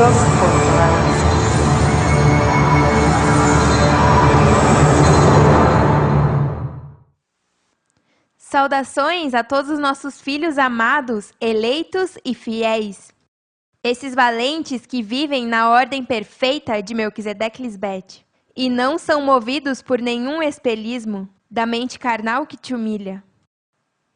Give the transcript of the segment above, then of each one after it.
Deus fortalece. Saudações a todos os nossos filhos amados, eleitos e fiéis. Esses valentes que vivem na ordem perfeita de Melquisedeque Lisbete e não são movidos por nenhum espelismo da mente carnal que te humilha.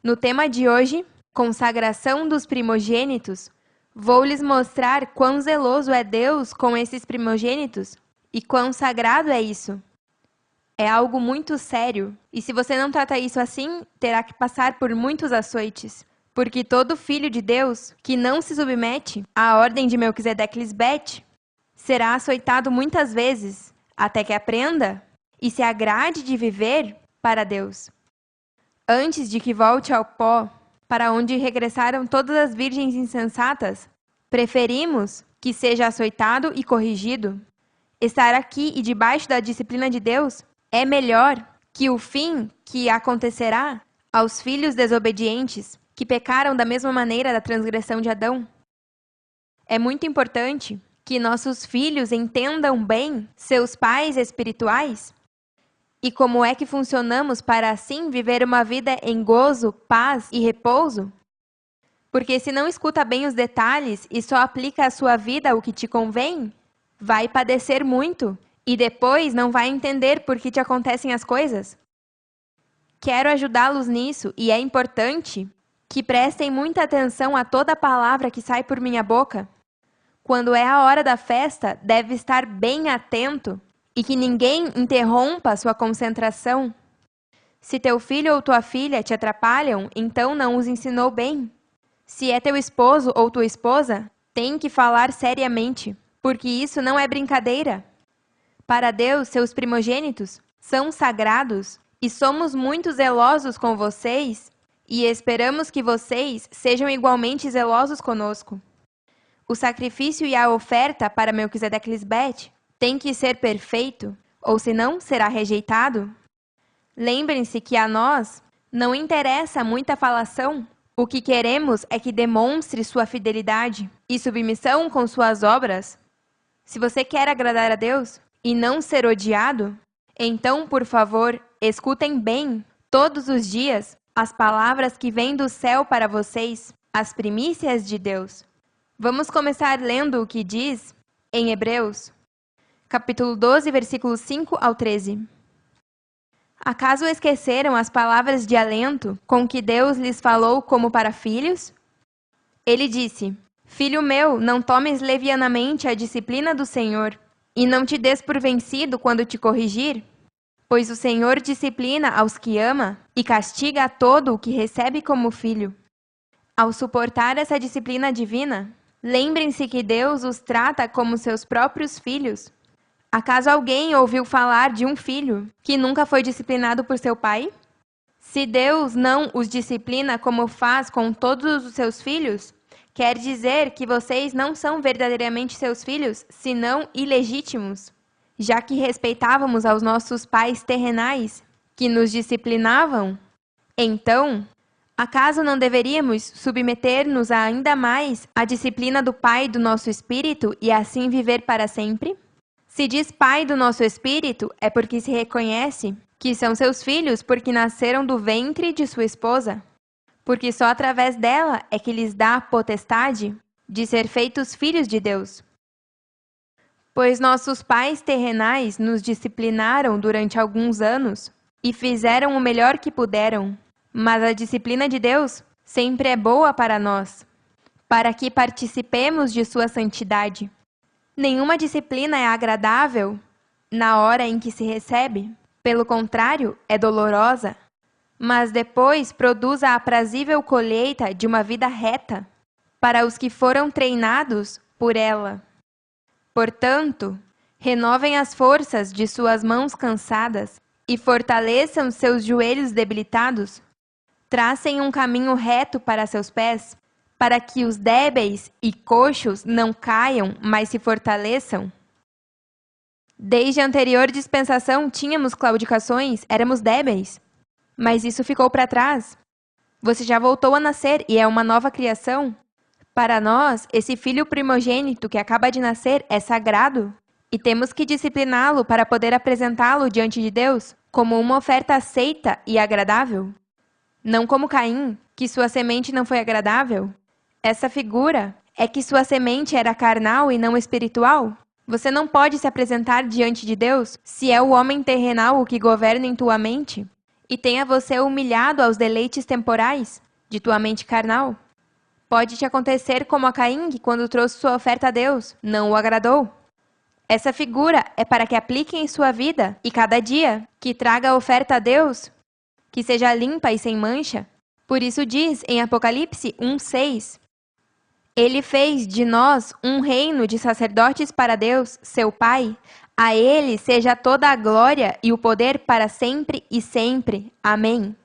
No tema de hoje, consagração dos primogênitos, vou lhes mostrar quão zeloso é Deus com esses primogênitos e quão sagrado é isso. É algo muito sério, e se você não trata isso assim, terá que passar por muitos açoites. Porque todo filho de Deus que não se submete à ordem de Melquisedeque Lisbete será açoitado muitas vezes, até que aprenda e se agrade de viver para Deus. Antes de que volte ao pó, para onde regressaram todas as virgens insensatas, preferimos que seja açoitado e corrigido. Estar aqui e debaixo da disciplina de Deus é melhor que o fim que acontecerá aos filhos desobedientes que pecaram da mesma maneira da transgressão de Adão. É muito importante que nossos filhos entendam bem seus pais espirituais e como é que funcionamos para assim viver uma vida em gozo, paz e repouso. Porque se não escuta bem os detalhes e só aplica à sua vida o que te convém, vai padecer muito e depois não vai entender por que te acontecem as coisas. Quero ajudá-los nisso e é importante que prestem muita atenção a toda palavra que sai por minha boca. Quando é a hora da festa, deve estar bem atento e que ninguém interrompa sua concentração. Se teu filho ou tua filha te atrapalham, então não os ensinou bem. Se é teu esposo ou tua esposa, tem que falar seriamente, porque isso não é brincadeira. Para Deus, seus primogênitos são sagrados e somos muito zelosos com vocês e esperamos que vocês sejam igualmente zelosos conosco. O sacrifício e a oferta para Melquisedeque Lisbete tem que ser perfeito, ou senão será rejeitado. Lembrem-se que a nós não interessa muita falação. O que queremos é que demonstre sua fidelidade e submissão com suas obras. Se você quer agradar a Deus e não ser odiado, então, por favor, escutem bem, todos os dias, as palavras que vêm do céu para vocês, as primícias de Deus. Vamos começar lendo o que diz em Hebreus, capítulo 12, versículos 5 ao 13. Acaso esqueceram as palavras de alento com que Deus lhes falou como para filhos? Ele disse: Filho meu, não tomes levianamente a disciplina do Senhor, e não te des por vencido quando te corrigir, pois o Senhor disciplina aos que ama e castiga a todo o que recebe como filho. Ao suportar essa disciplina divina, lembrem-se que Deus os trata como seus próprios filhos. Acaso alguém ouviu falar de um filho que nunca foi disciplinado por seu pai? Se Deus não os disciplina como faz com todos os seus filhos, quer dizer que vocês não são verdadeiramente seus filhos, senão ilegítimos, já que respeitávamos aos nossos pais terrenais, que nos disciplinavam. Então, acaso não deveríamos submeter-nos ainda mais à disciplina do Pai do nosso espírito e assim viver para sempre? Se diz Pai do nosso espírito, é porque se reconhece que são seus filhos porque nasceram do ventre de sua esposa. Porque só através dela é que lhes dá a potestade de ser feitos filhos de Deus. Pois nossos pais terrenais nos disciplinaram durante alguns anos e fizeram o melhor que puderam, mas a disciplina de Deus sempre é boa para nós, para que participemos de sua santidade. Nenhuma disciplina é agradável na hora em que se recebe, pelo contrário, é dolorosa. Mas depois produz a aprazível colheita de uma vida reta para os que foram treinados por ela. Portanto, renovem as forças de suas mãos cansadas e fortaleçam seus joelhos debilitados. Tracem um caminho reto para seus pés, para que os débeis e coxos não caiam, mas se fortaleçam. Desde a anterior dispensação tínhamos claudicações, éramos débeis. Mas isso ficou para trás. Você já voltou a nascer e é uma nova criação. Para nós, esse filho primogênito que acaba de nascer é sagrado e temos que discipliná-lo para poder apresentá-lo diante de Deus como uma oferta aceita e agradável. Não como Caim, que sua semente não foi agradável. Essa figura é que sua semente era carnal e não espiritual. Você não pode se apresentar diante de Deus se é o homem terrenal o que governa em tua mente e tenha você humilhado aos deleites temporais de tua mente carnal. Pode te acontecer como a Caim, que quando trouxe sua oferta a Deus, não o agradou. Essa figura é para que aplique em sua vida e cada dia que traga a oferta a Deus, que seja limpa e sem mancha. Por isso diz em Apocalipse 1:6, Ele fez de nós um reino de sacerdotes para Deus, seu Pai. A Ele seja toda a glória e o poder para sempre e sempre. Amém.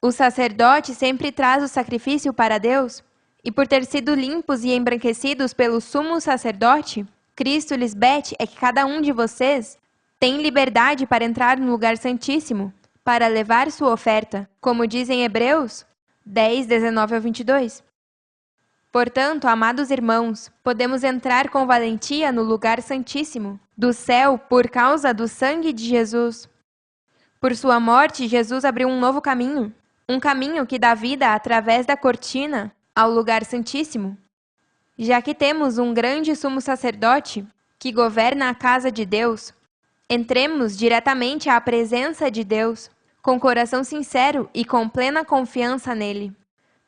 O sacerdote sempre traz o sacrifício para Deus, e por ter sido limpos e embranquecidos pelo sumo sacerdote, Cristo lhes bete é que cada um de vocês tem liberdade para entrar no lugar santíssimo, para levar sua oferta, como diz em Hebreus 10:19-22. Portanto, amados irmãos, podemos entrar com valentia no lugar santíssimo do céu por causa do sangue de Jesus. Por sua morte, Jesus abriu um novo caminho, um caminho que dá vida através da cortina ao lugar santíssimo. Já que temos um grande sumo sacerdote que governa a casa de Deus, entremos diretamente à presença de Deus, com coração sincero e com plena confiança nele,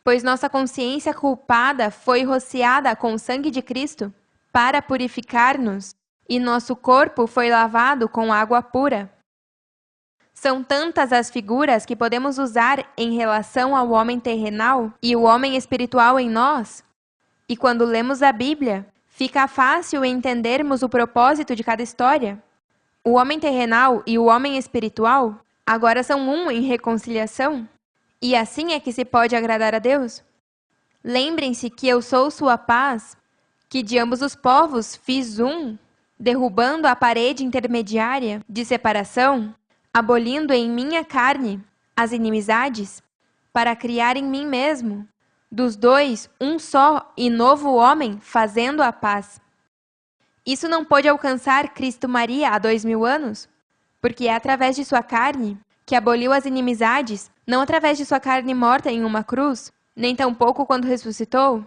pois nossa consciência culpada foi rociada com o sangue de Cristo para purificar-nos, e nosso corpo foi lavado com água pura. São tantas as figuras que podemos usar em relação ao homem terrenal e o homem espiritual em nós. E quando lemos a Bíblia, fica fácil entendermos o propósito de cada história. O homem terrenal e o homem espiritual agora são um em reconciliação. E assim é que se pode agradar a Deus. Lembrem-se que eu sou sua paz, que de ambos os povos fiz um, derrubando a parede intermediária de separação, abolindo em minha carne as inimizades, para criar em mim mesmo, dos dois, um só e novo homem, fazendo a paz. Isso não pôde alcançar Cristo Maria há 2000 anos, porque é através de sua carne que aboliu as inimizades, não através de sua carne morta em uma cruz, nem tampouco quando ressuscitou.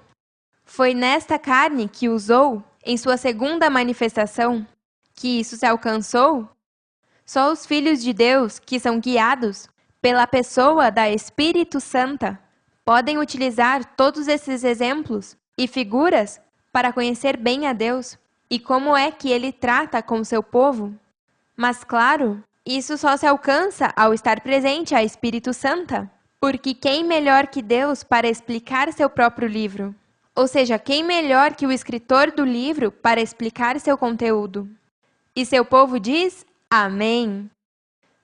Foi nesta carne que usou, em sua segunda manifestação, que isso se alcançou. Só os filhos de Deus, que são guiados pela pessoa da Espírito Santa, podem utilizar todos esses exemplos e figuras para conhecer bem a Deus e como é que Ele trata com seu povo. Mas, claro, isso só se alcança ao estar presente a Espírito Santa, porque quem melhor que Deus para explicar seu próprio livro? Ou seja, quem melhor que o escritor do livro para explicar seu conteúdo? E seu povo diz: Amém.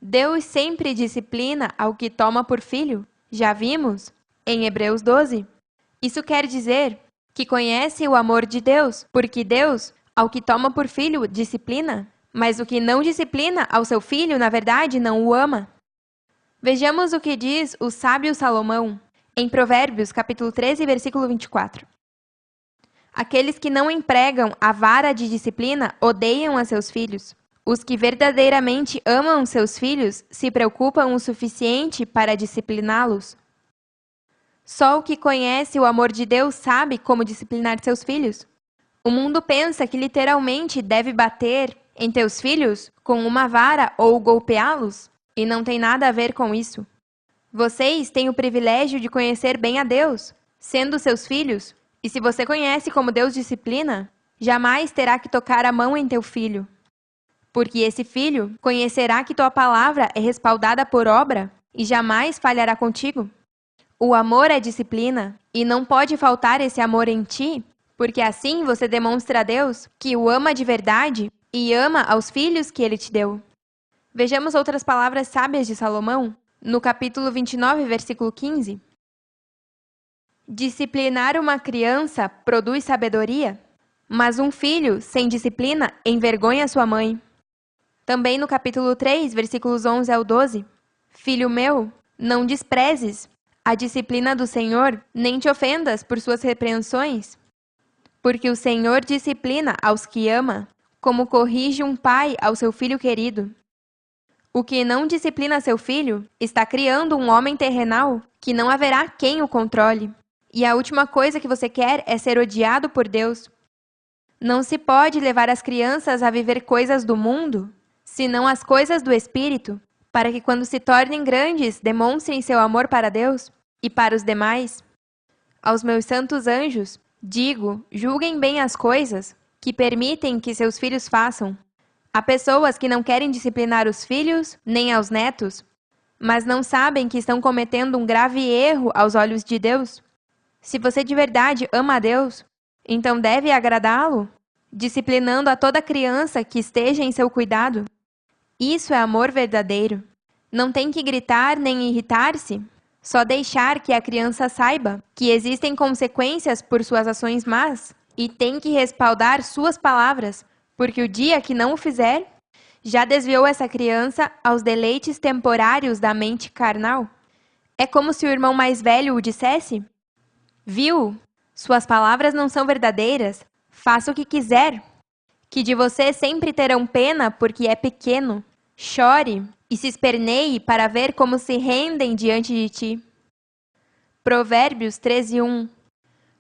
Deus sempre disciplina ao que toma por filho. Já vimos em Hebreus 12. Isso quer dizer que conhece o amor de Deus, porque Deus, ao que toma por filho, disciplina, mas o que não disciplina ao seu filho, na verdade, não o ama. Vejamos o que diz o sábio Salomão em Provérbios, capítulo 13, versículo 24. Aqueles que não empregam a vara de disciplina odeiam a seus filhos. Os que verdadeiramente amam seus filhos se preocupam o suficiente para discipliná-los. Só o que conhece o amor de Deus sabe como disciplinar seus filhos. O mundo pensa que literalmente deve bater em teus filhos com uma vara ou golpeá-los, e não tem nada a ver com isso. Vocês têm o privilégio de conhecer bem a Deus, sendo seus filhos, e se você conhece como Deus disciplina, jamais terá que tocar a mão em teu filho. Porque esse filho conhecerá que tua palavra é respaldada por obra e jamais falhará contigo. O amor é disciplina, e não pode faltar esse amor em ti, porque assim você demonstra a Deus que o ama de verdade e ama aos filhos que Ele te deu. Vejamos outras palavras sábias de Salomão, no capítulo 29, versículo 15. Disciplinar uma criança produz sabedoria, mas um filho sem disciplina envergonha sua mãe. Também no capítulo 3, versículos 11 ao 12. Filho meu, não desprezes a disciplina do Senhor, nem te ofendas por suas repreensões. Porque o Senhor disciplina aos que ama, como corrige um pai ao seu filho querido. O que não disciplina seu filho está criando um homem terrenal que não haverá quem o controle. E a última coisa que você quer é ser odiado por Deus. Não se pode levar as crianças a viver coisas do mundo, senão as coisas do Espírito, para que quando se tornem grandes demonstrem seu amor para Deus e para os demais. Aos meus santos anjos, digo, julguem bem as coisas que permitem que seus filhos façam. Há pessoas que não querem disciplinar os filhos, nem aos netos, mas não sabem que estão cometendo um grave erro aos olhos de Deus. Se você de verdade ama a Deus, então deve agradá-lo, disciplinando a toda criança que esteja em seu cuidado. Isso é amor verdadeiro. Não tem que gritar nem irritar-se, só deixar que a criança saiba que existem consequências por suas ações más e tem que respaldar suas palavras, porque o dia que não o fizer, já desviou essa criança aos deleites temporários da mente carnal. É como se o irmão mais velho o dissesse: viu? Suas palavras não são verdadeiras. Faça o que quiser. Que de você sempre terão pena porque é pequeno. Chore e se esperneie para ver como se rendem diante de ti. Provérbios 13:1.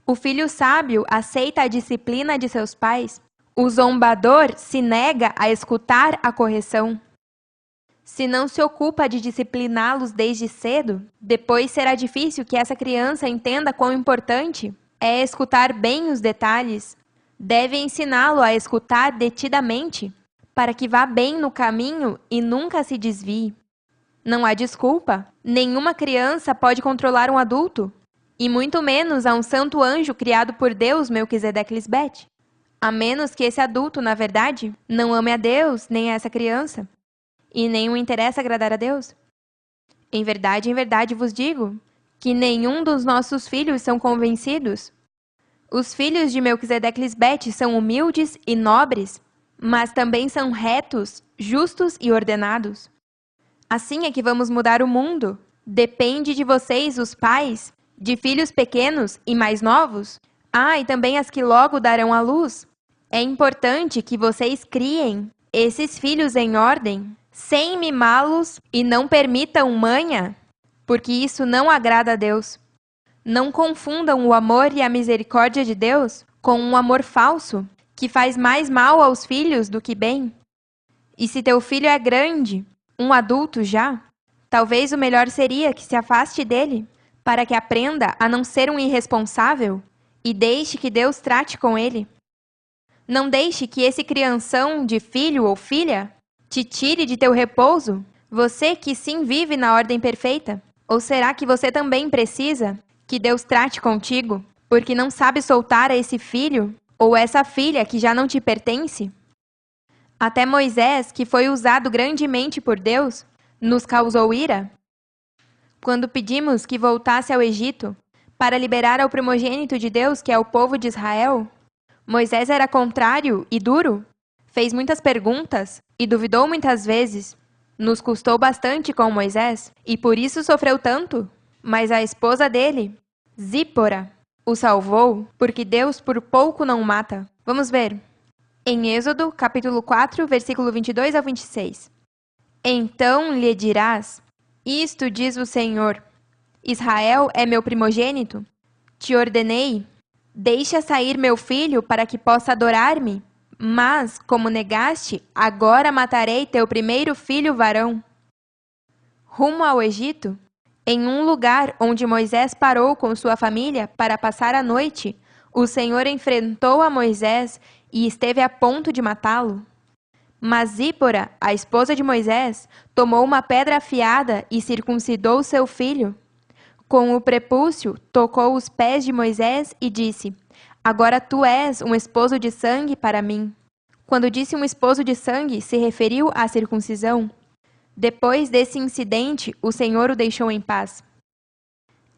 O filho sábio aceita a disciplina de seus pais. O zombador se nega a escutar a correção. Se não se ocupa de discipliná-los desde cedo, depois será difícil que essa criança entenda quão importante é escutar bem os detalhes. Deve ensiná-lo a escutar detidamente, para que vá bem no caminho e nunca se desvie. Não há desculpa. Nenhuma criança pode controlar um adulto, e muito menos a um santo anjo criado por Deus, Melquisedeque-Lisbete. A menos que esse adulto, na verdade, não ame a Deus nem a essa criança, e nem o interessa agradar a Deus. Em verdade vos digo que nenhum dos nossos filhos são convencidos. Os filhos de Melquisedeque-Lisbete são humildes e nobres, mas também são retos, justos e ordenados. Assim é que vamos mudar o mundo. Depende de vocês, os pais, de filhos pequenos e mais novos. E também as que logo darão à luz. É importante que vocês criem esses filhos em ordem, sem mimá-los e não permitam manha, porque isso não agrada a Deus. Não confundam o amor e a misericórdia de Deus com um amor falso, que faz mais mal aos filhos do que bem. E se teu filho é grande, um adulto já, talvez o melhor seria que se afaste dele, para que aprenda a não ser um irresponsável e deixe que Deus trate com ele. Não deixe que esse crianção de filho ou filha te tire de teu repouso, você que sim vive na ordem perfeita. Ou será que você também precisa que Deus trate contigo, porque não sabe soltar a esse filho ou essa filha que já não te pertence? Até Moisés, que foi usado grandemente por Deus, nos causou ira. Quando pedimos que voltasse ao Egito para liberar ao primogênito de Deus, que é o povo de Israel, Moisés era contrário e duro, fez muitas perguntas e duvidou muitas vezes. Nos custou bastante com Moisés e por isso sofreu tanto. Mas a esposa dele, Zípora, o salvou, porque Deus por pouco não o mata. Vamos ver. Em Êxodo, capítulo 4, versículo 22 ao 26. Então lhe dirás: isto diz o Senhor: Israel é meu primogênito. Te ordenei: deixa sair meu filho para que possa adorar-me. Mas, como negaste, agora matarei teu primeiro filho varão. Rumo ao Egito, em um lugar onde Moisés parou com sua família para passar a noite, o Senhor enfrentou a Moisés e esteve a ponto de matá-lo. Mas Zípora, a esposa de Moisés, tomou uma pedra afiada e circuncidou seu filho. Com o prepúcio, tocou os pés de Moisés e disse: agora tu és um esposo de sangue para mim. Quando disse um esposo de sangue, se referiu à circuncisão. Depois desse incidente, o Senhor o deixou em paz.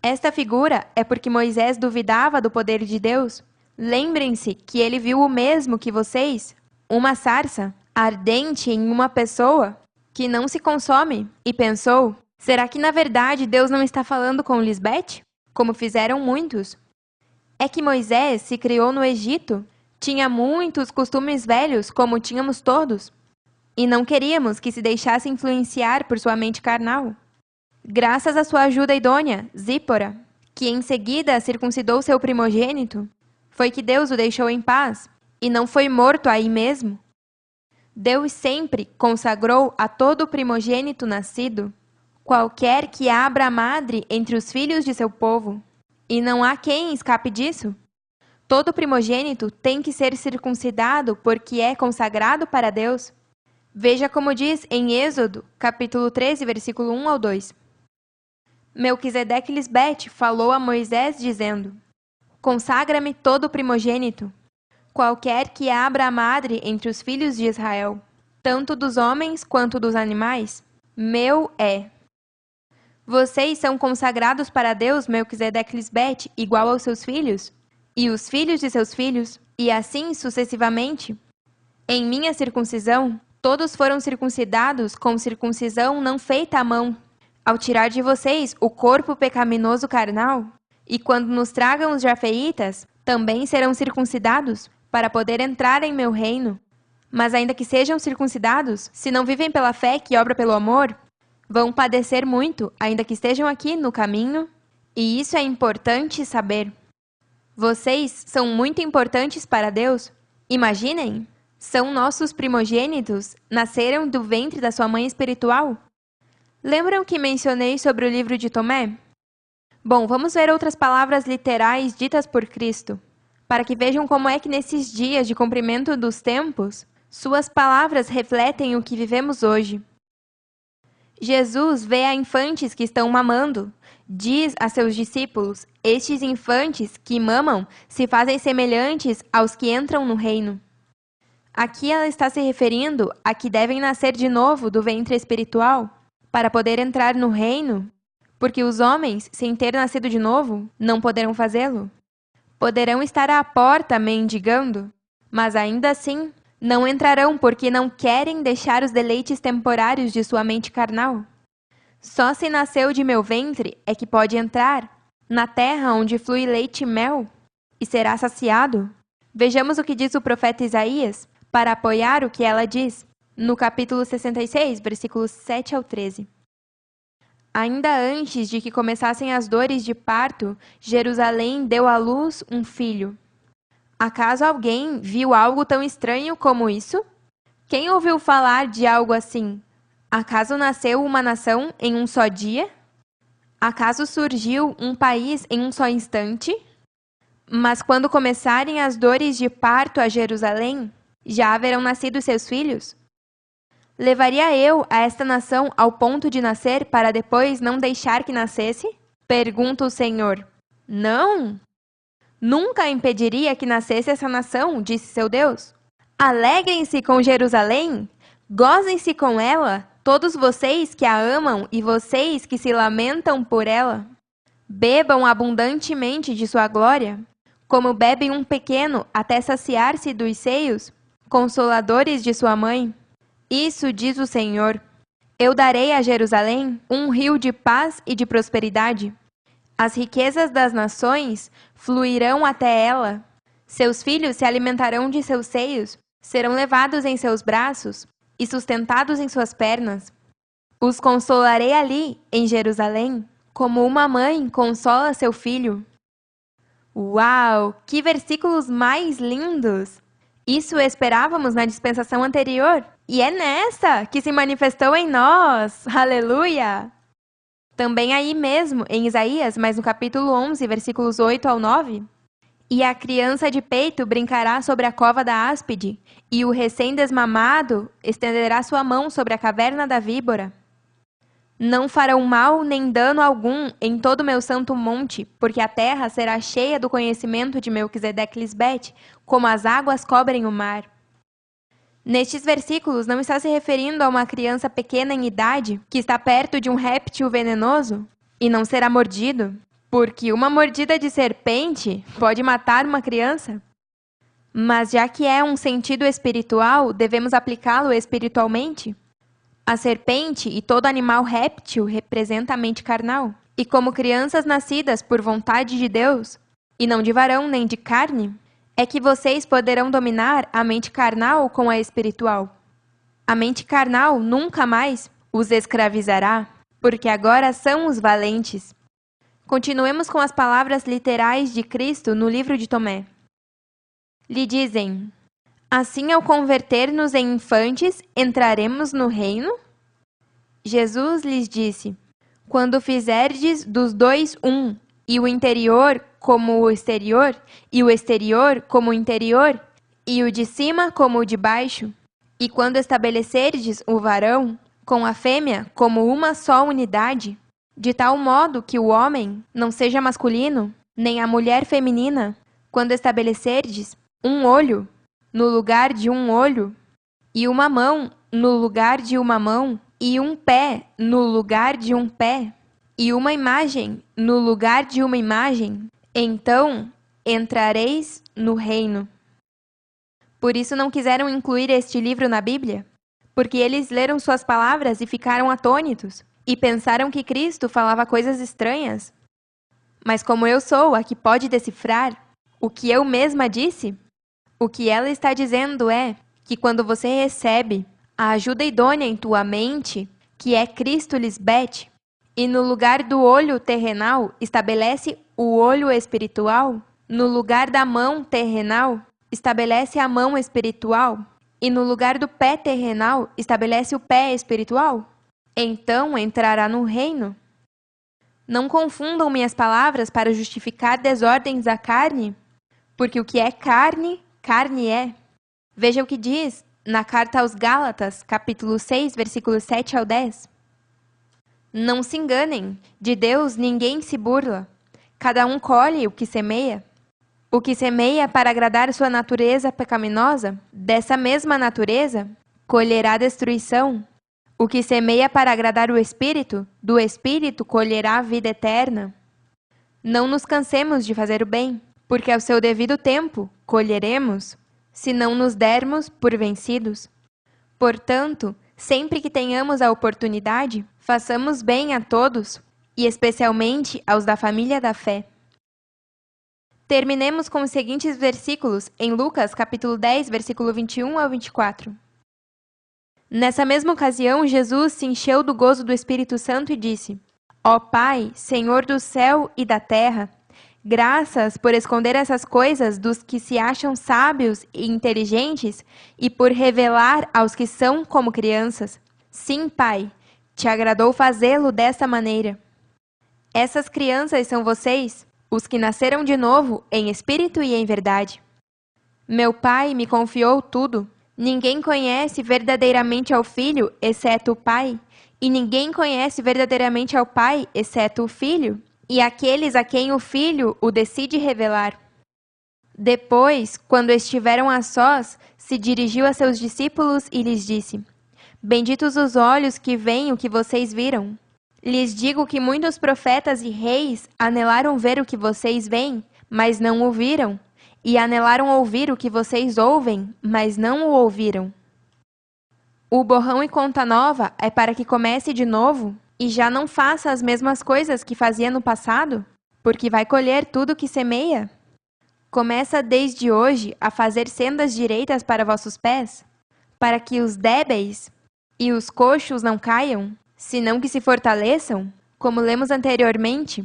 Esta figura é porque Moisés duvidava do poder de Deus. Lembrem-se que ele viu o mesmo que vocês, uma sarça ardente em uma pessoa que não se consome, e pensou: Será que, na verdade, Deus não está falando com Lisbete, como fizeram muitos? É que Moisés se criou no Egito, tinha muitos costumes velhos, como tínhamos todos, e não queríamos que se deixasse influenciar por sua mente carnal. Graças à sua ajuda idônea, Zípora, que em seguida circuncidou seu primogênito, foi que Deus o deixou em paz, e não foi morto aí mesmo. Deus sempre consagrou a todo primogênito nascido, qualquer que abra a madre entre os filhos de seu povo, e não há quem escape disso. Todo primogênito tem que ser circuncidado porque é consagrado para Deus. Veja como diz em Êxodo, capítulo 13, versículo 1 ao 2. Melquisedeque Lisbete falou a Moisés, dizendo: Consagra-me todo primogênito, qualquer que abra a madre entre os filhos de Israel, tanto dos homens quanto dos animais, meu é. Vocês são consagrados para Deus, Melquisedeque Lisbete, igual aos seus filhos, e os filhos de seus filhos, e assim sucessivamente. Em minha circuncisão, todos foram circuncidados com circuncisão não feita à mão, ao tirar de vocês o corpo pecaminoso carnal. E quando nos tragam os jafeitas, também serão circuncidados, para poder entrar em meu reino. Mas ainda que sejam circuncidados, se não vivem pela fé que obra pelo amor, vão padecer muito, ainda que estejam aqui no caminho, e isso é importante saber. Vocês são muito importantes para Deus. Imaginem, são nossos primogênitos, nasceram do ventre da sua mãe espiritual. Lembram que mencionei sobre o livro de Tomé? Bom, vamos ver outras palavras literais ditas por Cristo, para que vejam como é que nesses dias de cumprimento dos tempos, suas palavras refletem o que vivemos hoje. Jesus vê a infantes que estão mamando. Diz a seus discípulos: estes infantes que mamam se fazem semelhantes aos que entram no reino. Aqui ela está se referindo a que devem nascer de novo do ventre espiritual para poder entrar no reino, porque os homens, sem ter nascido de novo, não poderão fazê-lo. Poderão estar à porta mendigando, mas ainda assim não entrarão porque não querem deixar os deleites temporários de sua mente carnal. Só se nasceu de meu ventre é que pode entrar na terra onde flui leite e mel e será saciado. Vejamos o que diz o profeta Isaías para apoiar o que ela diz, no capítulo 66, versículos 7 ao 13. Ainda antes de que começassem as dores de parto, Jerusalém deu à luz um filho. Acaso alguém viu algo tão estranho como isso? Quem ouviu falar de algo assim? Acaso nasceu uma nação em um só dia? Acaso surgiu um país em um só instante? Mas quando começarem as dores de parto a Jerusalém, já haverão nascido seus filhos? Levaria eu a esta nação ao ponto de nascer para depois não deixar que nascesse? Pergunta o Senhor. Não! Nunca impediria que nascesse essa nação, disse seu Deus. Alegrem-se com Jerusalém, gozem-se com ela, todos vocês que a amam e vocês que se lamentam por ela. Bebam abundantemente de sua glória, como bebe um pequeno até saciar-se dos seios, consoladores de sua mãe. Isso diz o Senhor. Eu darei a Jerusalém um rio de paz e de prosperidade. As riquezas das nações fluirão até ela. Seus filhos se alimentarão de seus seios, serão levados em seus braços e sustentados em suas pernas. Os consolarei ali, em Jerusalém, como uma mãe consola seu filho. Uau! Que versículos mais lindos! Isso esperávamos na dispensação anterior, e é nessa que se manifestou em nós. Aleluia! Também aí mesmo, em Isaías, mas no capítulo 11, versículos 8 ao 9. E a criança de peito brincará sobre a cova da áspide, e o recém-desmamado estenderá sua mão sobre a caverna da víbora. Não farão mal nem dano algum em todo o meu santo monte, porque a terra será cheia do conhecimento de Melquisedeque Lisbete, como as águas cobrem o mar. Nestes versículos, não está se referindo a uma criança pequena em idade, que está perto de um réptil venenoso e não será mordido, porque uma mordida de serpente pode matar uma criança. Mas já que é um sentido espiritual, devemos aplicá-lo espiritualmente. A serpente e todo animal réptil representa a mente carnal. E como crianças nascidas por vontade de Deus, e não de varão nem de carne, é que vocês poderão dominar a mente carnal com a espiritual. A mente carnal nunca mais os escravizará, porque agora são os valentes. Continuemos com as palavras literais de Cristo no livro de Tomé. Lhe dizem: assim, ao converter-nos em infantes, entraremos no reino? Jesus lhes disse: quando fizerdes dos dois um, e o interior como o exterior, e o exterior como o interior, e o de cima como o de baixo, e quando estabelecerdes o varão com a fêmea como uma só unidade, de tal modo que o homem não seja masculino, nem a mulher feminina, quando estabelecerdes um olho no lugar de um olho, e uma mão no lugar de uma mão, e um pé no lugar de um pé, e uma imagem no lugar de uma imagem, então entrareis no reino. Por isso não quiseram incluir este livro na Bíblia, porque eles leram suas palavras e ficaram atônitos, e pensaram que Cristo falava coisas estranhas. Mas como eu sou a que pode decifrar o que eu mesma disse, o que ela está dizendo é que quando você recebe a ajuda idônea em tua mente, que é Cristo Lisbete, e no lugar do olho terrenal estabelece o olho espiritual, no lugar da mão terrenal estabelece a mão espiritual, e no lugar do pé terrenal estabelece o pé espiritual, então entrará no reino. Não confundam minhas palavras para justificar desordens da carne, porque o que é carne, carne é. Veja o que diz na carta aos Gálatas, capítulo 6, versículos 7 ao 10. Não se enganem, de Deus ninguém se burla. Cada um colhe o que semeia. O que semeia para agradar sua natureza pecaminosa, dessa mesma natureza, colherá destruição. O que semeia para agradar o Espírito, do Espírito colherá a vida eterna. Não nos cansemos de fazer o bem, porque ao seu devido tempo colheremos, se não nos dermos por vencidos. Portanto, sempre que tenhamos a oportunidade, façamos bem a todos, e especialmente aos da família da fé. Terminemos com os seguintes versículos em Lucas, capítulo 10, versículo 21 ao 24. Nessa mesma ocasião, Jesus se encheu do gozo do Espírito Santo e disse: ó Pai, Senhor do céu e da terra, graças por esconder essas coisas dos que se acham sábios e inteligentes e por revelar aos que são como crianças. Sim, Pai, te agradou fazê-lo desta maneira. Essas crianças são vocês, os que nasceram de novo em espírito e em verdade. Meu Pai me confiou tudo. Ninguém conhece verdadeiramente ao Filho, exceto o Pai, e ninguém conhece verdadeiramente ao Pai, exceto o Filho, e aqueles a quem o Filho o decide revelar. Depois, quando estiveram a sós, se dirigiu a seus discípulos e lhes disse: benditos os olhos que veem o que vocês viram. Lhes digo que muitos profetas e reis anelaram ver o que vocês veem, mas não o viram, e anelaram ouvir o que vocês ouvem, mas não o ouviram. O borrão e conta nova é para que comece de novo e já não faça as mesmas coisas que fazia no passado, porque vai colher tudo o que semeia. Começa desde hoje a fazer sendas direitas para vossos pés, para que os débeis e os coxos não caiam, senão que se fortaleçam, como lemos anteriormente.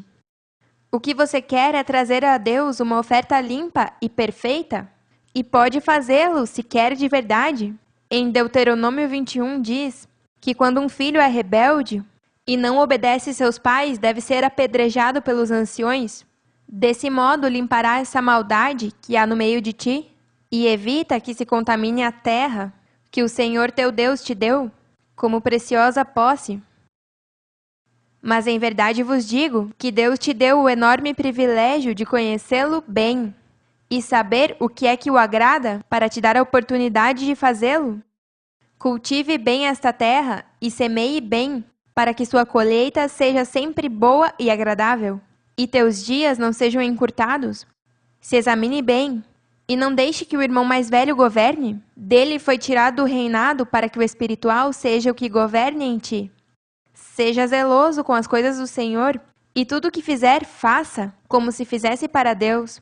O que você quer é trazer a Deus uma oferta limpa e perfeita, e pode fazê-lo se quer de verdade. Em Deuteronômio 21 diz que quando um filho é rebelde e não obedece seus pais, deve ser apedrejado pelos anciões. Desse modo limpará essa maldade que há no meio de ti, e evita que se contamine a terra que o Senhor teu Deus te deu, como preciosa posse. Mas em verdade vos digo que Deus te deu o enorme privilégio de conhecê-lo bem e saber o que é que o agrada para te dar a oportunidade de fazê-lo. Cultive bem esta terra e semeie bem, para que sua colheita seja sempre boa e agradável, e teus dias não sejam encurtados. Se examine bem, E não deixe que o irmão mais velho governe. Dele foi tirado o reinado para que o espiritual seja o que governe em ti. Seja zeloso com as coisas do Senhor, e tudo o que fizer, faça, como se fizesse para Deus.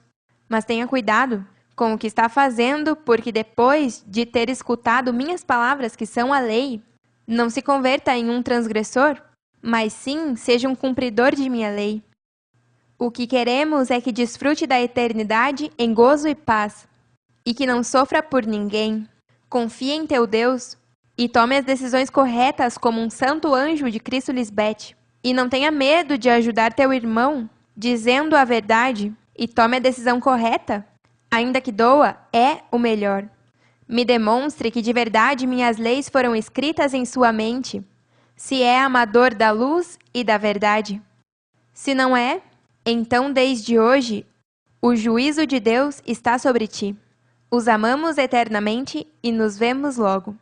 Mas tenha cuidado com o que está fazendo, porque depois de ter escutado minhas palavras, que são a lei, não se converta em um transgressor, mas sim seja um cumpridor de minha lei. O que queremos é que desfrute da eternidade em gozo e paz, e que não sofra por ninguém. Confie em teu Deus e tome as decisões corretas como um santo anjo de Cristo Lisbete. E não tenha medo de ajudar teu irmão, dizendo a verdade, e tome a decisão correta, ainda que doa, é o melhor. Me demonstre que de verdade minhas leis foram escritas em sua mente, se é amador da luz e da verdade. Se não é, então desde hoje, o juízo de Deus está sobre ti. Os amamos eternamente e nos vemos logo.